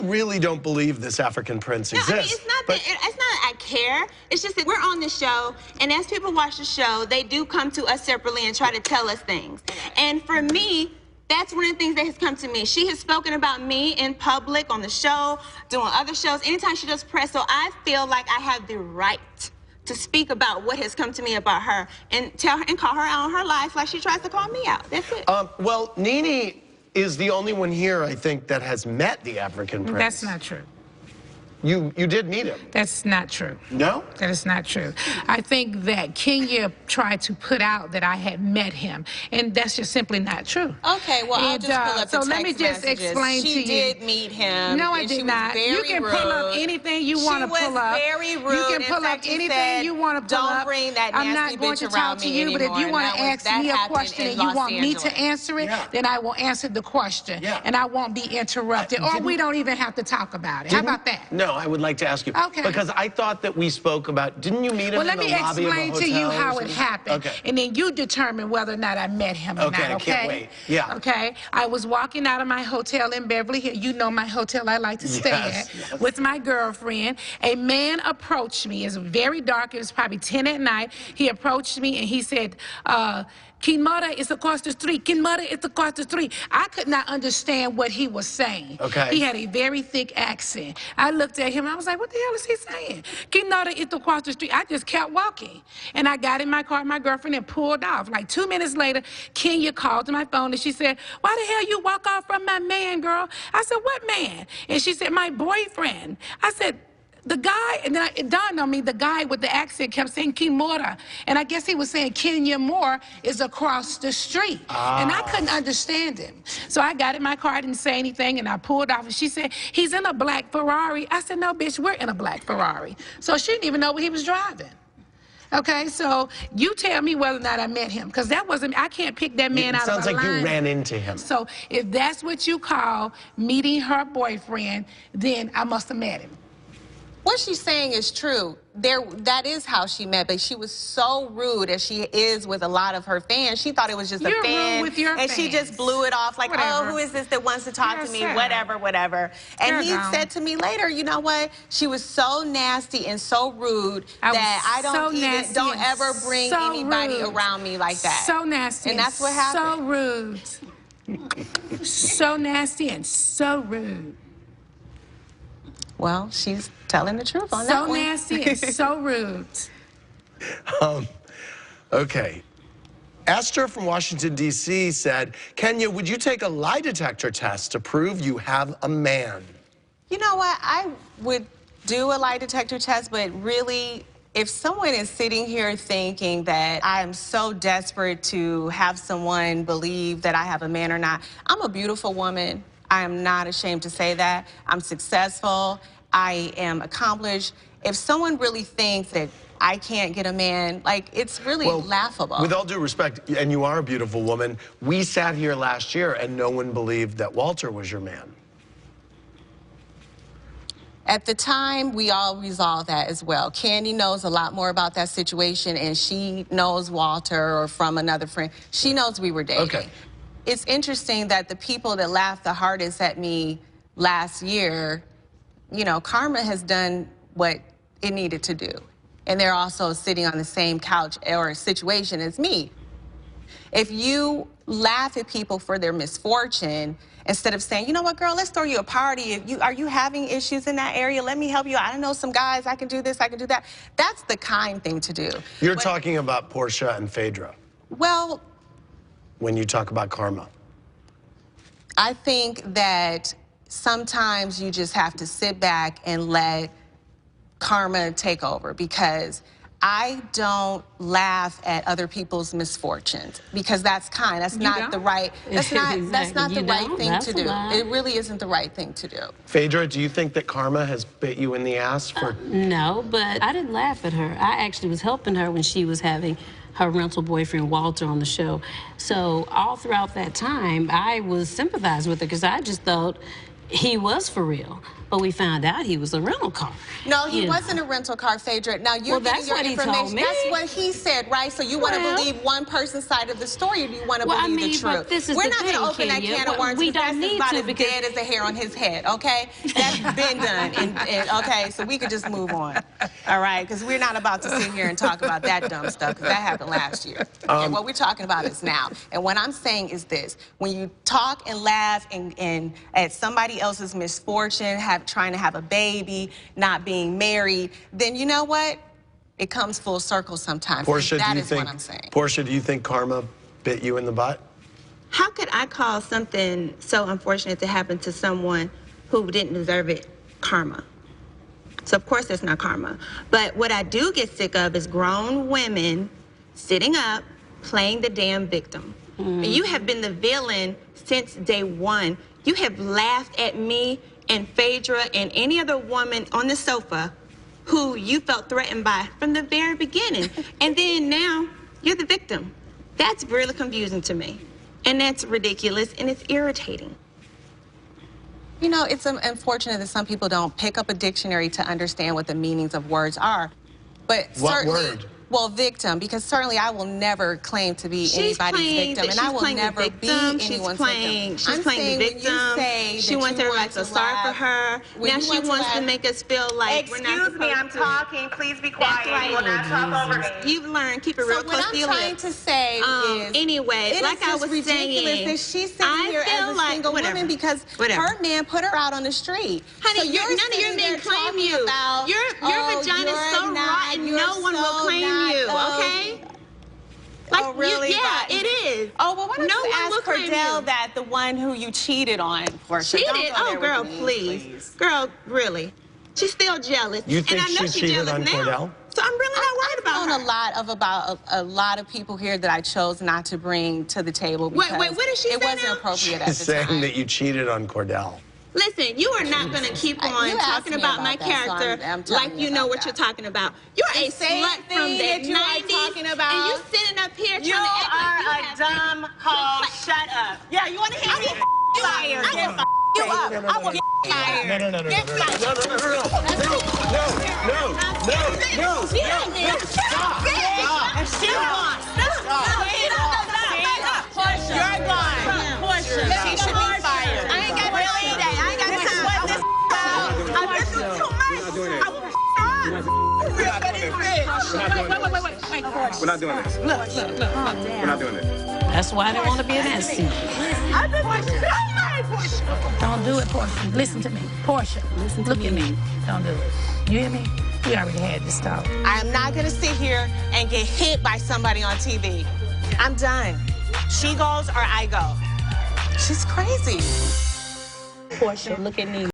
really don't believe this African prince exists. No, I mean, it's not that I care. It's just that we're on the show, and as people watch the show, they do come to us separately and try to tell us things. And for me, that's one of the things that has come to me. She has spoken about me in public, on the show, doing other shows, anytime she does press. So I feel like I have the right to speak about what has come to me about her and tell her and call her out on her life like she tries to call me out. That's it. Well, Nene is the only one here, I think, that has met the African prince. That's not true. You did meet him. That's not true. No? That is not true. I think that Kenya tried to put out that I had met him, and that's just simply not true. Okay, well, I'll just pull up the so text let me just messages. explain to you. She did meet him. No, I did not. You can pull up anything you want to pull up. She was very rude. You can pull up anything you want to pull up. Don't bring that I'm nasty not going to bitch talk around to me you, but if you want to ask me a question and you want me to answer it, then I will answer the question, and I won't be interrupted, or we don't even have to talk about it. How about that? No, I would like to ask you. Okay. Because I thought that we spoke about, didn't you meet him in the lobby of a hotel? Well, let me explain to you how it happened. Okay. And then you determine whether or not I met him or not, okay? I can't wait. Yeah. Okay? I was walking out of my hotel in Beverly Hills. You know my hotel I like to stay at. With my girlfriend. A man approached me. It's very dark. It was probably 10 at night. He approached me and he said, King Mother is across the street. King Mother is across the street. I could not understand what he was saying. Okay. He had a very thick accent. I looked at him and I was like, what the hell is he saying? King Mother is across the street. I just kept walking. And I got in my car with my girlfriend and pulled off. Like 2 minutes later, Kenya called to my phone and she said, why the hell you walk off from my man, girl? I said, what man? And she said, my boyfriend. I said, the guy, and then it dawned on me, the guy with the accent kept saying King Mora. And I guess he was saying Kenya Moore is across the street. And I couldn't understand him. So I got in my car, I didn't say anything, and I pulled off. And she said, he's in a black Ferrari. I said, no, bitch, we're in a black Ferrari. So she didn't even know what he was driving. Okay, so you tell me whether or not I met him, because that wasn't, I can't pick that man out of a line. It sounds like you ran into him. So if that's what you call meeting her boyfriend, then I must have met him. What she's saying is true. That is how she met, but she was so rude, as she is with a lot of her fans. She thought it was just a fan, rude with your and fans. She just blew it off like, Whatever. oh, who is this that wants to talk to me? Sarah. Whatever, whatever. And he said to me later, you know what? She was so nasty and so rude that I don't ever bring anybody around me like that. So nasty. And that's what happened. So rude. So nasty and so rude. Well, she's telling the truth on that one. So nasty and so rude. Okay. Esther from Washington, D.C. said, Kenya, would you take a lie detector test to prove you have a man? You know what? I would do a lie detector test, but really, if someone is sitting here thinking that I am so desperate to have someone believe that I have a man or not, I'm a beautiful woman. I am not ashamed to say that. I'm successful. I am accomplished. If someone really thinks that I can't get a man, like, it's really laughable. With all due respect, and you are a beautiful woman, we sat here last year and no one believed that Walter was your man. At the time, we all resolved that as well. Candy knows a lot more about that situation, and she knows Walter, or from another friend. She knows we were dating. Okay. It's interesting that the people that laughed the hardest at me last year, you know, karma has done what it needed to do. And they're also sitting on the same couch or situation as me. If you laugh at people for their misfortune, instead of saying, you know what, girl, let's throw you a party. Are you having issues in that area? Let me help you. I know some guys, I can do this, I can do that. That's the kind thing to do. You're talking about Portia and Phaedra. Well, when you talk about karma. I think that sometimes you just have to sit back and let karma take over, because I don't laugh at other people's misfortunes, because that's not the right, that's not the right thing to do. It really isn't the right thing to do. Phaedra, do you think that karma has bit you in the ass for? No, but I didn't laugh at her. I actually was helping her when she was having her rental boyfriend Walter on the show. So all throughout that time, I was sympathizing with her, because I just thought he was for real, but we found out he was a rental car. No, he You know. wasn't a rental car, Phaedra. Now you're Well, getting that's your what he information. told me. That's what he said, right? So you want to Well- believe one person's side of the story, or do you want to Well, I believe mean, the but truth? this is We're the not going to thing, open that Kenya. can of worms. We because don't that's need about to as because- dead as a hair on his head, okay? That's been done. And okay, so we could just move on. All right, because we're not about to sit here and talk about that dumb stuff, because that happened last year. And what we're talking about is now. And what I'm saying is this: when you talk and laugh and at somebody else's misfortune, trying to have a baby, not being married, then you know what? It comes full circle sometimes. Portia, That do you is think? what I'm saying. Portia, do you think karma bit you in the butt? How could I call something so unfortunate to happen to someone who didn't deserve it karma? So of course it's not karma. But what I do get sick of is grown women sitting up playing the damn victim. You have been the villain since day one. You have laughed at me and Phaedra and any other woman on the sofa who you felt threatened by from the very beginning. And then now you're the victim. That's really confusing to me. And that's ridiculous and it's irritating. You know, it's unfortunate that some people don't pick up a dictionary to understand what the meanings of words are. But What certainly, word? well, victim, because certainly I will never claim to be anybody's victim, and I will never be anyone's victim. She's I'm playing the saying when you victim. say She that wants you everybody want to feel sorry for laugh, her. when Now you she want wants to laugh- make us feel like we're not Excuse me, I'm supposed to. talking. Please be quiet. right. You will not talk over me. You've learned, keep it So real what close I'm to your trying lips. to say is, Anyway, it like is I just was ridiculous saying, that she's sitting I here feel as a like- single whatever. woman because Whatever. her man put her out on the street. Honey, so none of your sitting men there claim talking you. about, Your oh, vagina's you're so not, rotten, you're no one will so claim not, you, oh. okay? Like, Oh, really? yeah, But- it is. Oh, well, why don't No you one will ask claim Cordell you. that, the one who you cheated on, Portia? Don't Cheated? go Oh, there girl, with me, please. Girl, really. She's still jealous. You think and I know she she's cheated jealous on now. Cordell? So I'm really not worried I've about known her. about a lot of people here that I chose not to bring to the table Wait, because what did she it say wasn't now? appropriate at She's the saying time. that you cheated on Cordell. Listen, you are not going to keep on You asked talking me about my about that, so character I'm telling like you you know about what that. you're talking about. You're The a same slut from thing the that you are 90s, talking about. and you sitting up here trying You to act like are you a have dumb hoe. Shut up. Yeah, you want to hear me? Fired. I will You up. I will get fired. No, no, no, no, no, no, no, no, no, no, no, no, stop. And she's gone. Portia. You're gone. Portia. She should be fired. I ain't got really that. I ain't got time. This is what this about. I've been through too much. I will Wait, Portia. We're not doing this. Look. We're not doing this. That's why they want to be in that seat. I've been through so much. Portia. Don't do it, Portia. Listen to me. Portia, look at me. Don't do it. You hear me? We already had this talk. I'm not going to sit here and get hit by somebody on TV. I'm done. She goes or I go. She's crazy. Portia, look at me.